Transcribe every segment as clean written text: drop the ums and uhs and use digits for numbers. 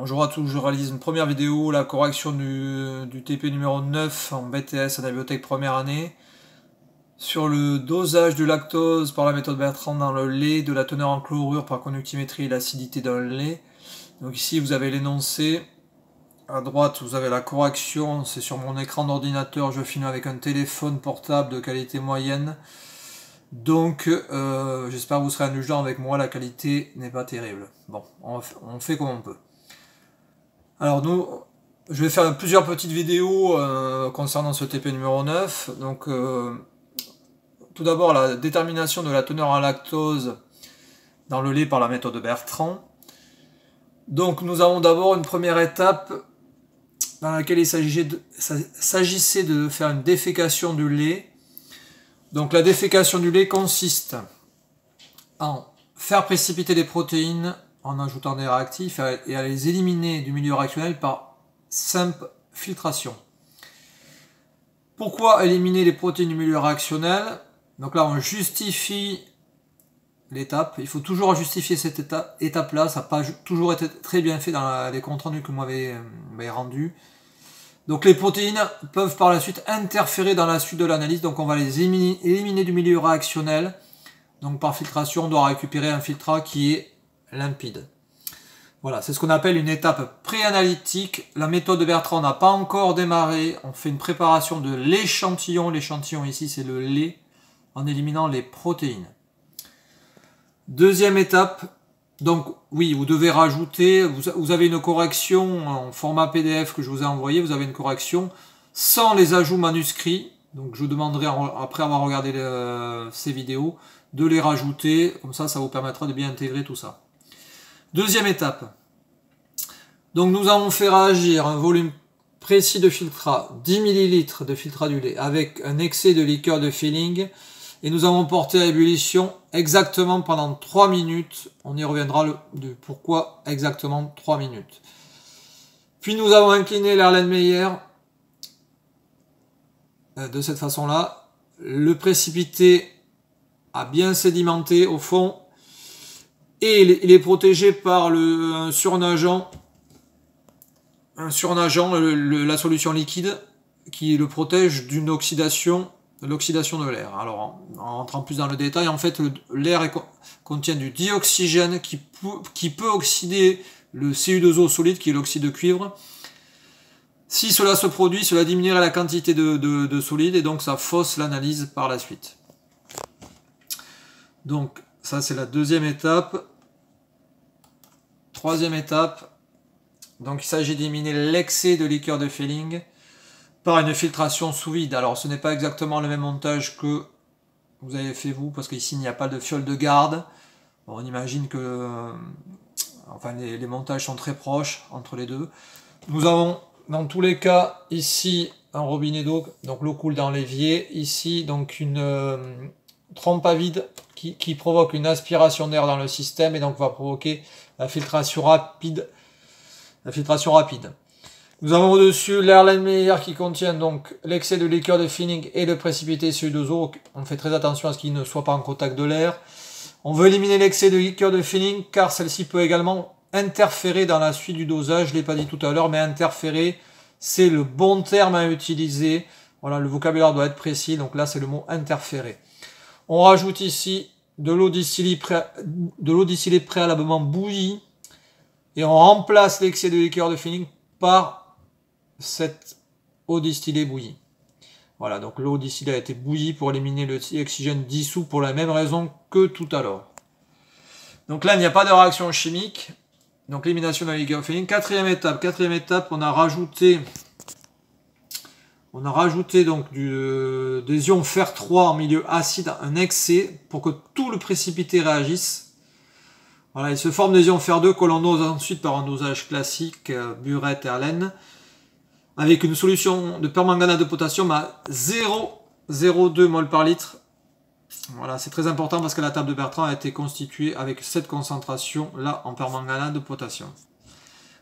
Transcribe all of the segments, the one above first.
Bonjour à tous, je réalise une première vidéo, la correction du TP numéro 9 en BTS à la bibliothèque première année sur le dosage du lactose par la méthode Bertrand dans le lait, de la teneur en chlorure par conductimétrie et l'acidité dans le lait. Donc ici vous avez l'énoncé, à droite vous avez la correction, c'est sur mon écran d'ordinateur, je filme avec un téléphone portable de qualité moyenne. Donc j'espère que vous serez indulgent avec moi, la qualité n'est pas terrible. Bon, on fait comme on peut. Alors je vais faire plusieurs petites vidéos concernant ce TP numéro 9. Donc tout d'abord la détermination de la teneur en lactose dans le lait par la méthode Bertrand. Donc nous avons d'abord une première étape dans laquelle il s'agissait de faire une défécation du lait. Donc la défécation du lait consiste en faire précipiter les protéines en ajoutant des réactifs et à les éliminer du milieu réactionnel par simple filtration. Pourquoi éliminer les protéines du milieu réactionnel? Donc là on justifie l'étape, il faut toujours justifier cette étape-là, ça n'a pas toujours été très bien fait dans les comptes rendus que vous m'avez rendus. Donc les protéines peuvent par la suite interférer dans la suite de l'analyse, donc on va les éliminer du milieu réactionnel. Donc par filtration, on doit récupérer un filtrat qui est limpide. Voilà, c'est ce qu'on appelle une étape préanalytique. La méthode de Bertrand n'a pas encore démarré. On fait une préparation de l'échantillon. L'échantillon ici, c'est le lait, en éliminant les protéines. Deuxième étape, donc oui, vous devez rajouter, vous avez une correction en format PDF que je vous ai envoyé, vous avez une correction sans les ajouts manuscrits. Donc je vous demanderai, après avoir regardé ces vidéos, de les rajouter, comme ça vous permettra de bien intégrer tout ça. Deuxième étape, donc nous avons fait réagir un volume précis de filtrat, 10 ml de filtrat du lait, avec un excès de liqueur de filling, et nous avons porté à ébullition exactement pendant 3 minutes. On y reviendra de pourquoi exactement 3 minutes. Puis nous avons incliné l'Erlenmeyer de cette façon-là. Le précipité a bien sédimenté au fond et il est protégé par un surnageant, la solution liquide qui le protège d'une oxydation, l'oxydation de l'air. Alors en rentrant plus dans le détail, en fait l'air contient du dioxygène qui peut oxyder le Cu2O solide qui est l'oxyde de cuivre. Si cela se produit, cela diminuerait la quantité de solide et donc ça fausse l'analyse par la suite. Donc ça c'est la deuxième étape. Troisième étape, donc il s'agit d'éliminer l'excès de liqueur de filling par une filtration sous vide. Alors ce n'est pas exactement le même montage que vous avez fait vous, parce qu'ici il n'y a pas de fiole de garde. Bon, on imagine que enfin, les montages sont très proches entre les deux. Nous avons dans tous les cas ici un robinet d'eau, donc l'eau coule dans l'évier. Ici donc une trompe à vide qui provoque une aspiration d'air dans le système et donc va provoquer la filtration rapide. Nous avons au-dessus l'Erlenmeyer qui contient donc l'excès de liqueur de filling et le précipité Cu2O. On fait très attention à ce qu'il ne soit pas en contact de l'air. On veut éliminer l'excès de liqueur de filling car celle-ci peut également interférer dans la suite du dosage. Je ne l'ai pas dit tout à l'heure, mais interférer, c'est le bon terme à utiliser. Voilà, le vocabulaire doit être précis, donc là c'est le mot interférer. On rajoute ici de l'eau distillée préalablement bouillie et on remplace l'excès de liqueur de filling par cette eau distillée bouillie. Voilà, donc l'eau distillée a été bouillie pour éliminer le dioxygène dissous pour la même raison que tout à l'heure. Donc là, il n'y a pas de réaction chimique. Donc l'élimination de la liqueur de filling. Quatrième étape, on a rajouté donc des ions fer 3 en milieu acide, un excès, pour que tout le précipité réagisse. Voilà, il se forme des ions fer 2 que l'on dose ensuite par un dosage classique, burette et Erlen, avec une solution de permanganate de potassium à 0,02 mol par litre. Voilà, c'est très important parce que la table de Bertrand a été constituée avec cette concentration là en permanganate de potassium.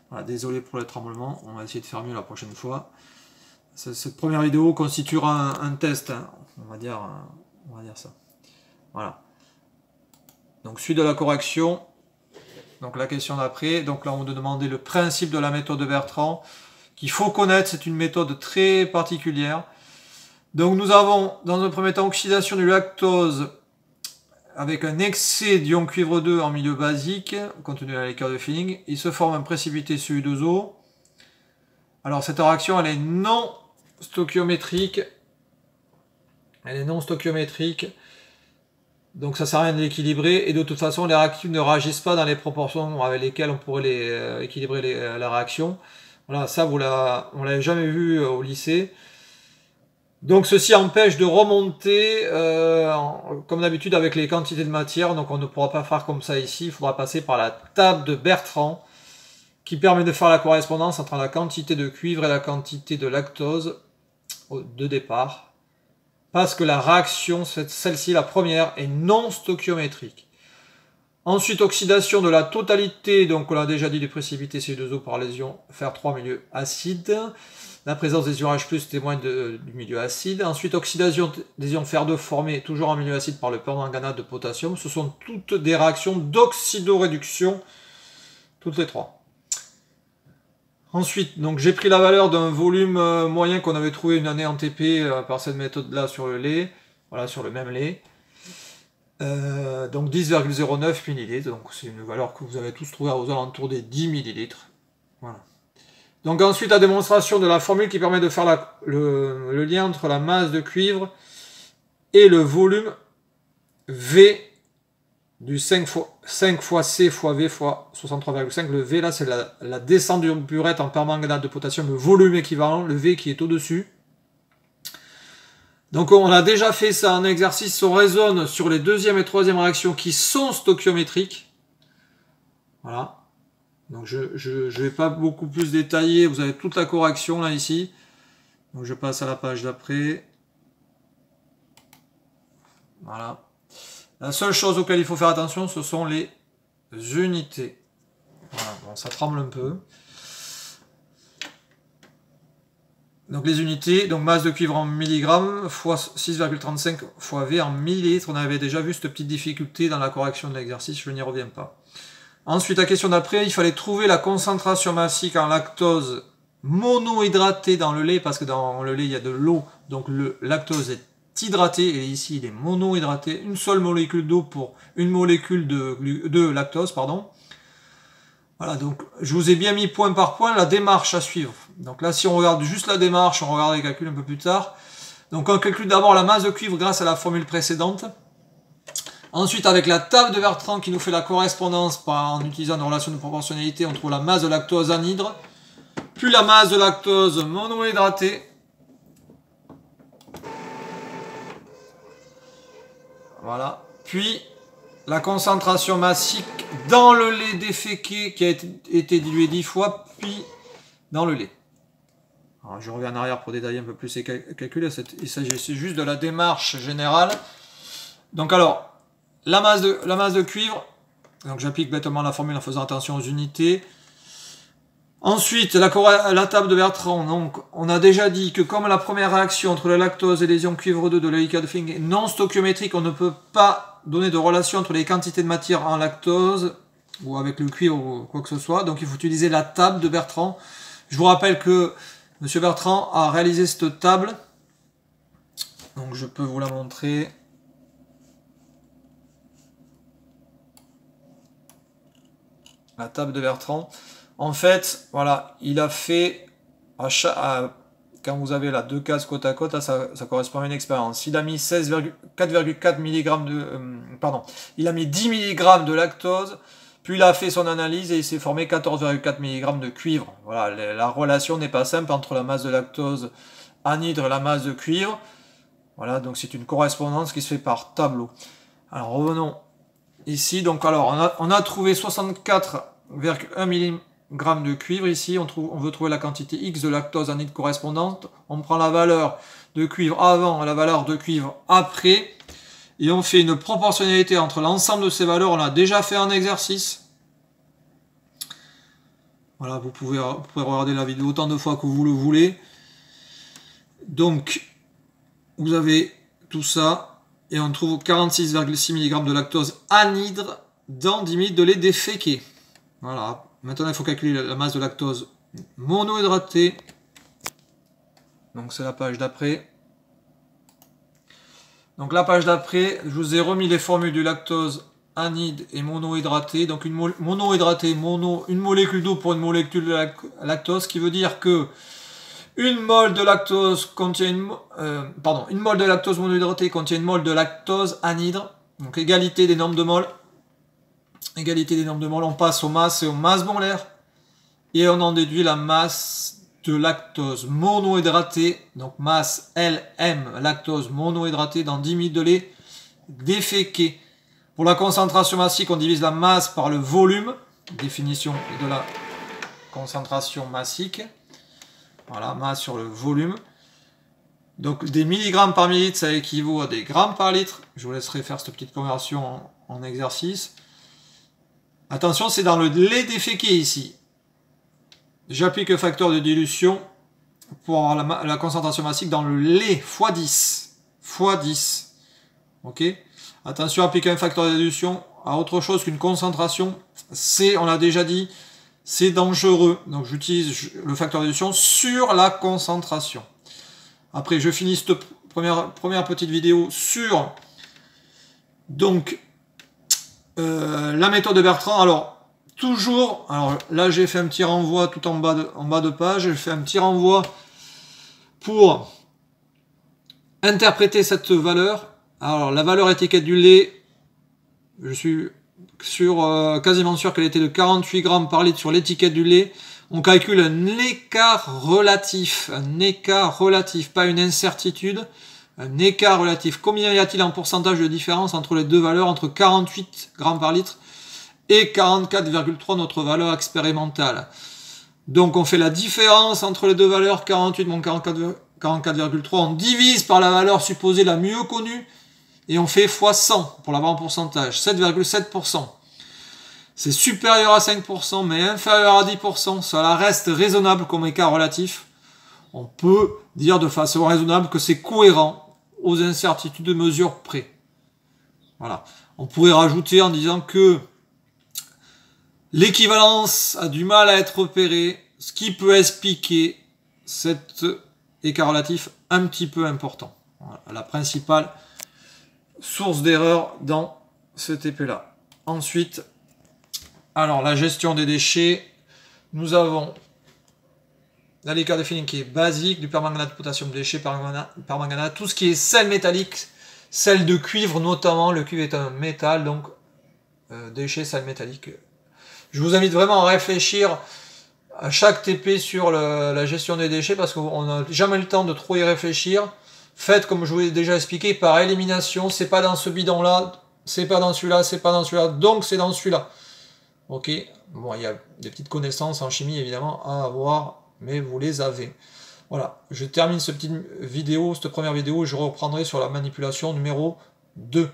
Voilà, désolé pour le tremblement, on va essayer de faire mieux la prochaine fois. Cette première vidéo constituera un test, hein, on va dire ça. Voilà. Donc suite de la correction, Donc la question d'après, donc là on nous demandait le principe de la méthode de Bertrand, qu'il faut connaître, c'est une méthode très particulière. Donc nous avons dans un premier temps oxydation du lactose avec un excès d'ion cuivre 2 en milieu basique, contenu dans la liqueur de Feeling. Il se forme un précipité CU2O. Alors cette réaction elle est non stoichiométrique. Elle est non stoichiométrique. Donc ça sert à rien de l'équilibrer. Et de toute façon les réactifs ne réagissent pas dans les proportions avec lesquelles on pourrait équilibrer la réaction. Voilà, ça on l'avait jamais vu au lycée. Donc ceci empêche de remonter comme d'habitude avec les quantités de matière, donc on ne pourra pas faire comme ça ici, il faudra passer par la table de Bertrand qui permet de faire la correspondance entre la quantité de cuivre et la quantité de lactose de départ, parce que la réaction, celle-ci, la première, est non stoichiométrique. Ensuite, oxydation de la totalité, donc on l'a déjà dit, du précipité CU2O par les ions Fer3 milieu acide. La présence des ions H+, témoin du milieu acide. Ensuite, oxydation des ions Fer2 formés toujours en milieu acide par le permanganate de potassium. Ce sont toutes des réactions d'oxydoréduction, toutes les trois. Ensuite, donc j'ai pris la valeur d'un volume moyen qu'on avait trouvé une année en TP par cette méthode-là sur le lait. Voilà, sur le même lait. Donc 10,09 ml. Donc c'est une valeur que vous avez tous trouvée aux alentours des 10 ml. Voilà. Donc ensuite, la démonstration de la formule qui permet de faire le lien entre la masse de cuivre et le volume V du 5 fois C fois V fois 63,5. Le V là, c'est la descente du burette en permanganate de potassium, le volume équivalent, le V qui est au-dessus. Donc on a déjà fait ça en exercice, on raisonne sur les deuxième et troisième réactions qui sont stoichiométriques. Voilà. Donc je ne vais pas beaucoup plus détailler, vous avez toute la correction là ici. Donc je passe à la page d'après. Voilà. La seule chose auquel il faut faire attention, ce sont les unités. Voilà, bon, ça tremble un peu. Donc les unités, donc masse de cuivre en milligrammes, fois 6,35 fois V en millilitres. On avait déjà vu cette petite difficulté dans la correction de l'exercice, je n'y reviens pas. Ensuite, la question d'après, il fallait trouver la concentration massique en lactose monohydraté dans le lait, parce que dans le lait, il y a de l'eau, donc le lactose est hydraté, et ici, il est monohydraté, une seule molécule d'eau pour une molécule de lactose, pardon. Voilà, donc je vous ai bien mis point par point la démarche à suivre. Donc là, si on regarde juste la démarche, on regarde les calculs un peu plus tard. Donc on calcule d'abord la masse de cuivre grâce à la formule précédente. Ensuite, avec la table de Bertrand qui nous fait la correspondance en utilisant une relation de proportionnalité, on trouve la masse de lactose anhydre, puis la masse de lactose monohydratée. Voilà. Puis la concentration massique dans le lait déféqué qui a été dilué 10 fois, puis dans le lait. Alors, je reviens en arrière pour détailler un peu plus ces calculs. Il s'agissait juste de la démarche générale. Donc alors, la masse de cuivre, donc j'applique bêtement la formule en faisant attention aux unités. Ensuite, la table de Bertrand, donc on a déjà dit que comme la première réaction entre le lactose et les ions cuivre 2 de la liqueur de Feeling est non stoichiométrique, on ne peut pas donner de relation entre les quantités de matière en lactose ou avec le cuivre ou quoi que ce soit. Donc il faut utiliser la table de Bertrand. Je vous rappelle que M. Bertrand a réalisé cette table. Donc je peux vous la montrer. La table de Bertrand. En fait, voilà, il a fait, quand vous avez là deux cases côte à côte, là, ça correspond à une expérience. Il a mis 4,4 mg il a mis 10 mg de lactose, puis il a fait son analyse et il s'est formé 14,4 mg de cuivre. Voilà, la relation n'est pas simple entre la masse de lactose anhydre et la masse de cuivre. Voilà, donc c'est une correspondance qui se fait par tableau. Alors revenons ici, donc alors on a trouvé 64,1 mg de cuivre ici, on veut trouver la quantité X de lactose anhydre correspondante, on prend la valeur de cuivre avant et la valeur de cuivre après, et on fait une proportionnalité entre l'ensemble de ces valeurs, on l'a déjà fait en exercice. Voilà, vous pouvez regarder la vidéo autant de fois que vous le voulez. Donc, vous avez tout ça, et on trouve 46,6 mg de lactose anhydre dans 10 ml de lait déféqué. Voilà. Maintenant, il faut calculer la masse de lactose monohydratée. Donc, c'est la page d'après. Donc, la page d'après, je vous ai remis les formules du lactose anhydre et monohydraté. Donc, une monohydraté, une molécule d'eau pour une molécule de lactose, ce qui veut dire que une mole de lactose contient une mole de lactose monohydratée contient une mole de lactose anhydre. Donc, égalité des nombres de moles. Égalité des nombres de moles, on passe aux masses et aux masses molaires. Et on en déduit la masse de lactose monohydratée, donc masse LM, lactose monohydratée dans 10 ml de lait déféqué. Pour la concentration massique, on divise la masse par le volume, définition de la concentration massique. Voilà, masse sur le volume. Donc des milligrammes par millilitre, ça équivaut à des grammes par litre. Je vous laisserai faire cette petite conversion en exercice. Attention, c'est dans le lait déféqué ici. J'applique le facteur de dilution pour avoir la concentration massique dans le lait x 10. Ok. Attention, appliquer un facteur de dilution à autre chose qu'une concentration. On l'a déjà dit, c'est dangereux. Donc j'utilise le facteur de dilution sur la concentration. Après, je finis cette première petite vidéo sur donc la méthode de Bertrand. Alors là j'ai fait un petit renvoi tout en bas de page. J'ai fait un petit renvoi pour interpréter cette valeur. Alors la valeur étiquette du lait, je suis quasiment sûr qu'elle était de 48 grammes par litre sur l'étiquette du lait. On calcule un écart relatif, pas une incertitude, un écart relatif. Combien y a-t-il en pourcentage de différence entre les deux valeurs, entre 48 grammes par litre et 44,3, notre valeur expérimentale. Donc on fait la différence entre les deux valeurs, 48 moins 44,3, on divise par la valeur supposée la mieux connue, et on fait x 100 pour l'avoir en pourcentage, 7,7%. C'est supérieur à 5%, mais inférieur à 10%, cela reste raisonnable comme écart relatif. On peut dire de façon raisonnable que c'est cohérent aux incertitudes de mesure près. Voilà. On pourrait rajouter en disant que l'équivalence a du mal à être repérée, ce qui peut expliquer cet écart relatif un petit peu important. Voilà, la principale source d'erreur dans ce TP-là. Ensuite, alors la gestion des déchets, nous avons la liqueur définie qui est basique, du permanganate de potassium, déchets, permanganate, tout ce qui est sel métallique, sel de cuivre notamment, le cuivre est un métal, donc déchets, sel métallique. Je vous invite vraiment à réfléchir à chaque TP sur la gestion des déchets, parce qu'on n'a jamais le temps de trop y réfléchir. Faites comme je vous l'ai déjà expliqué, par élimination, c'est pas dans ce bidon là, c'est pas dans celui-là, c'est pas dans celui-là, donc c'est dans celui-là. Ok, bon, il y a des petites connaissances en chimie évidemment à avoir, mais vous les avez. Voilà, je termine cette première vidéo, je reprendrai sur la manipulation numéro 2.